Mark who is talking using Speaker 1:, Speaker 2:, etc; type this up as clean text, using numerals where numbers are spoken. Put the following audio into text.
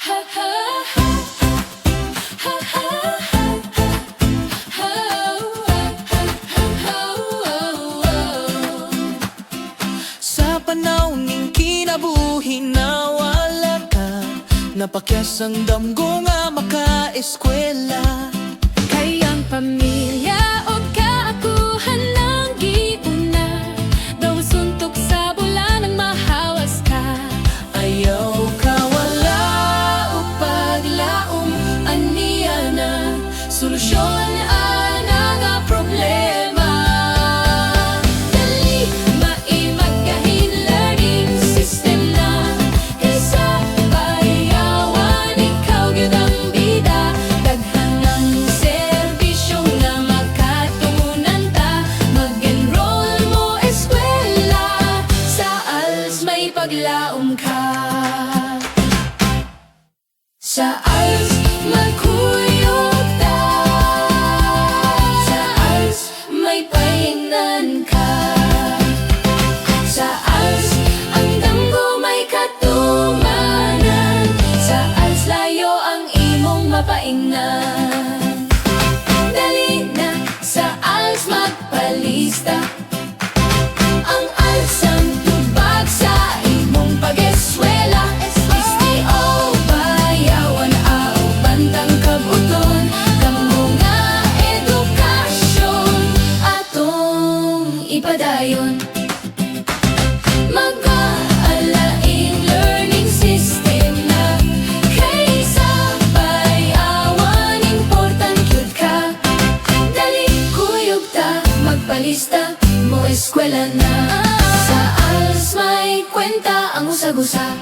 Speaker 1: Sa panahon ng kinabuhi nawala ka, napakyas ang damgo nga maka-eskwela.
Speaker 2: Kayang pamilya o kaakuhan ng giuna, daw suntok sa bulan ng mahawas ka.
Speaker 1: Ayaw ka wala o paglaom, aniya na solusyon ana nga problema.
Speaker 2: Dali maimagahin learning system na, kaysa bayawan ikaw gyud ang bida. Daghan ang serbisyong na makatunan ta, mag-enroll mo eskwela, sa ALS may paglaom ka. Sa ALS magkuyog ta, sa ALS may paingnan ka. Sa ALS ang damgo may katumanan, sa ALS layo ang imong mapaingnan. Dali na sa ALS magpalista, ang ALS ang tubag sa imong pag-eskwela. STO bayawan aw bantang kabuton, kamo nga edukasyon atong ipadayon. Mag-aalaing learning system na, kaysa bayawan important gyud ka. Dali kuyog ta magpalista, mo eskwela na. Sa ALS may kwenta ang usag-usa.